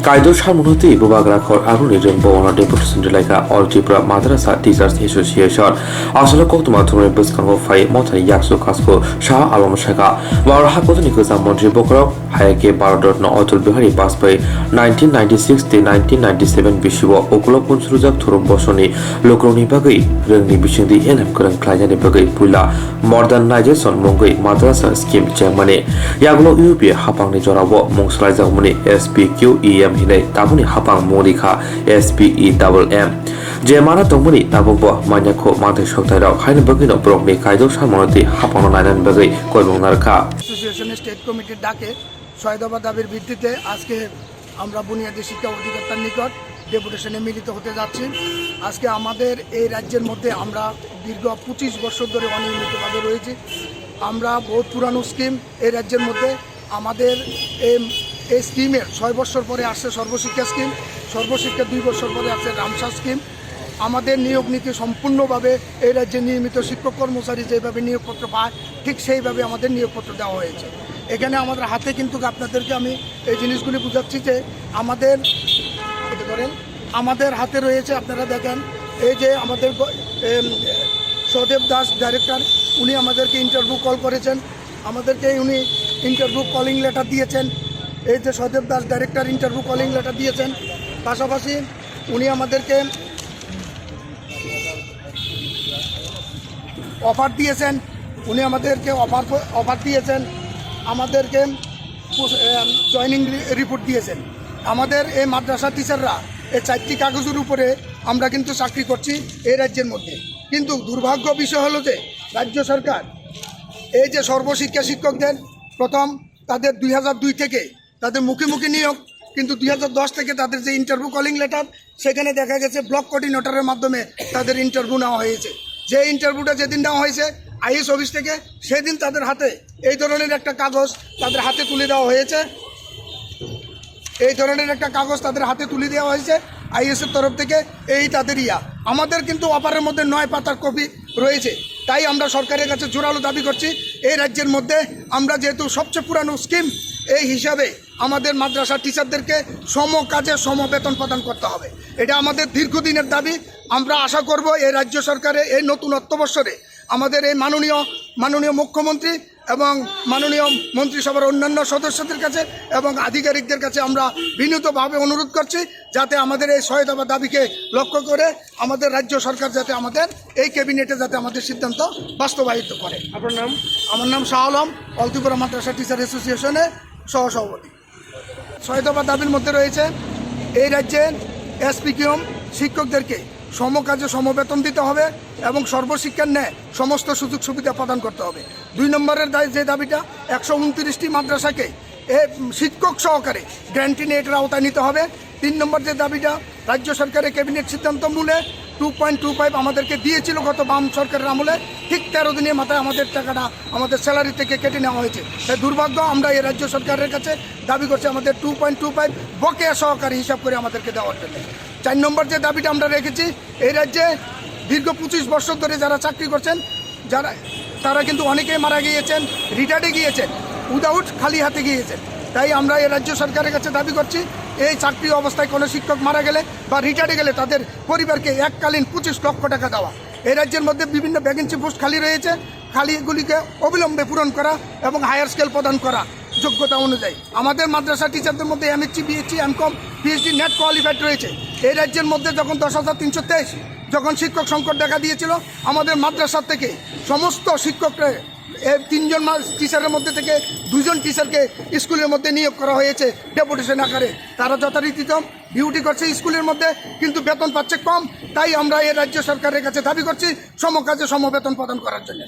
Kaido Sharmunati Bubagrakor Aruni Rainbow Deputation Delaka All Tripura Madrasa Teachers Association Asala Kotumaturi Buskango Fai Motani Yaksu Kasko Shah Alam Shaka Warhakotanikuza Montri Bokro Hayake Baradotno Otul Bihari Baspai 1996 to 1997 Bishiwa Okulopun Suruzak Turum Bosoni Lokroni Bagai Rengni Bishindi Enam Kurang Klajani Bagai Pula Modern Najason Mongai Madrasa Scheme Germany Yagulo UP Hapang Nijorawo Mongslaiza Muni SPQEM Hinay Tabuni Hapang Modika SPEMM Jemana Tomuni Tabobo Manyako Mate Shotara Hain Bagino Brokni Kaido Shamonati Hapang Nanan Bagai Koibonarka Association State Committee ডাকে সয়দাবাদ দাবির ভিত্তিতে আজকে আমরা বুনিয়াদী শিক্ষা অধিকর্তার নিকট ডেপুটেশনে মিলিত হতে যাচ্ছি। আজকে আমাদের এই রাজ্যের মধ্যে আমরা দীর্ঘ 25 বছর ধরে অনিয়মিতভাবে রয়েছি। আমরা বহুত পুরানো স্কিম এই রাজ্যের মধ্যে আমাদের এই স্কিমের 6 বছর পরে আসছে সর্বশিক্ষা স্কিম, সর্বশিক্ষা 2 বছর পরে আসছে রামসা স্কিম। আমাদের নিয়োগ নীতি সম্পূর্ণভাবে এই রাজ্যে নিয়মিত শিক্ষক কর্মচারী যেভাবে নিয়োগপত্র পায় ঠিক সেইভাবে আমাদের নিয়োগপত্র দেওয়া হয়েছে। এখানে আমাদের হাতে কিন্তু আপনাদেরকে আমি এই জিনিসগুলি বুঝাচ্ছি যে আমাদের হাতে রয়েছে, আপনারা দেখেন এই যে আমাদের সদেব দাস ডাইরেক্টর, উনি আমাদেরকে ইন্টারভিউ কল করেছেন, আমাদেরকে উনি ইন্টারভিউ কলিং লেটার দিয়েছেন। এই যে Sadev Das director interview calling letter দিয়েছেন, পাশাপাশি উনি আমাদেরকে অফার দিয়েছেন, উনি আমাদেরকে অফার দিয়েছেন, আমাদেরকে জয়নিং রিপোর্ট দিয়েছেন। আমাদের এই মাদ্রাসা টিচাররা এই 4টি কাগজের উপরে আমরা কিন্তু চাকরি করছি এই রাজ্যের মধ্যে। কিন্তু দুর্ভাগ্য বিষয় হলো যে রাজ্য সরকার এই যে সর্বশিক্ষা শিক্ষকদের প্রথম তাদের 2002 থেকে তাদের মুখে মুখে নিয়োগ, কিন্তু 2010 থেকে তাদের যে ইন্টারভিউ কলিং লেটার সেখানে দেখা গেছে ব্লক কোঅর্ডিনেটরের মাধ্যমে তাদের ইন্টারভিউ নেওয়া হয়েছে। যে ইন্টারভিউটা যেদিন নেওয়া হয়েছে আইএস অফিস থেকে, সেদিন তাদের হাতে এই ধরনের একটা কাগজ তাদের হাতে তুলে দেওয়া হয়েছে। এই ধরনের একটা কাগজ তাদের হাতে তুলে দেওয়া হয়েছে আইএসের তরফ থেকে। এই তাদের আমাদের কিন্তু অপারের মধ্যে 9 পাতার কপি রয়েছে। তাই আমরা সরকারের কাছে জোরালো দাবি করছি এই রাজ্যের মধ্যে আমরা যেহেতু সবচেয়ে পুরানো স্কিম এই হিসাবে আমাদের মাদ্রাসা টিচারদেরকে সম কাজে সম বেতন প্রদান করতে হবে। এটা আমাদের দীর্ঘদিনের দাবি। আমরা আশা করব এই রাজ্য সরকারের এই নতুন অর্থবর্ষরে আমাদের এই মাননীয় মুখ্যমন্ত্রী এবং মাননীয় মন্ত্রিসভার অন্যান্য সদস্যদের কাছে এবং আধিকারিকদের কাছে আমরা বিনীতভাবে অনুরোধ করছি যাতে আমাদের এই 6 দফা দাবিকে লক্ষ্য করে আমাদের রাজ্য সরকার যাতে আমাদের এই ক্যাবিনেটে যাতে আমাদের সিদ্ধান্ত বাস্তবায়িত করে। আপনার নাম? আমার নাম শাহ আলম, অল ত্রিপুরা মাদ্রাসা টিচার অ্যাসোসিয়েশনের সহসভাপতি। 6 দফা দাবির মধ্যে রয়েছে এই রাজ্যের এসপিকিউএম শিক্ষকদেরকে সমকাজে সমবেতন দিতে হবে এবং সর্বশিক্ষার ন্যায় সমস্ত সুযোগ সুবিধা প্রদান করতে হবে। 2 নম্বরের যে দাবিটা 129টি মাদ্রাসাকে শিক্ষক সহকারে গ্যারান্টি নিয়ে এটার আওতায় নিতে হবে। 3 নম্বর যে দাবিটা রাজ্য সরকারের ক্যাবিনেট সিদ্ধান্ত মূলে 2.25 আমাদেরকে দিয়েছিল গত বাম সরকারের আমলে, ঠিক 13 দিনের মাথায় আমাদের টাকাটা আমাদের স্যালারি থেকে কেটে নেওয়া হয়েছে। তাই দুর্ভাগ্য, আমরা এই রাজ্য সরকারের কাছে দাবি করছি আমাদের 2.25 বকেয়া সহকারী হিসাব করে আমাদেরকে দেওয়ার জন্য। 4 নম্বর যে দাবিটা আমরা রেখেছি এই রাজ্যে দীর্ঘ 25 বছর ধরে যারা চাকরি করছেন তারা কিন্তু অনেকেই মারা গিয়েছেন, রিটায়ার্ডে গিয়েছেন, উইদাউট খালি হাতে গিয়েছেন। তাই আমরা এই রাজ্য সরকারের কাছে দাবি করছি এই চাকরি অবস্থায় কোনো শিক্ষক মারা গেলে বা রিটায়ার্ডে গেলে তাদের পরিবারকে এককালীন 25 লক্ষ টাকা দেওয়া। এই রাজ্যের মধ্যে বিভিন্ন ভ্যাকেন্সি পোস্ট খালি রয়েছে, খালিগুলিকে অবিলম্বে পূরণ করা এবং হায়ার স্কেল প্রদান করা যোগ্যতা অনুযায়ী। আমাদের মাদ্রাসা টিচারদের মধ্যে MSc, BSc, MCom, PhD, net qualified রয়েছে। এই রাজ্যের মধ্যে যখন 10,323 যখন শিক্ষক সংকট দেখা দিয়েছিল, আমাদের মাদ্রাসার থেকে সমস্ত শিক্ষকরা 3 জন টিচারের মধ্যে থেকে 2 জন টিচারকে স্কুলের মধ্যে নিয়োগ করা হয়েছে ডেপুটেশন আকারে। তারা যথারীতি ডিউটি করছে স্কুলের মধ্যে, কিন্তু বেতন পাচ্ছে কম। তাই আমরা এই রাজ্য সরকারের কাছে দাবি করছি সমকাজে সমবেতন প্রদান করার জন্য।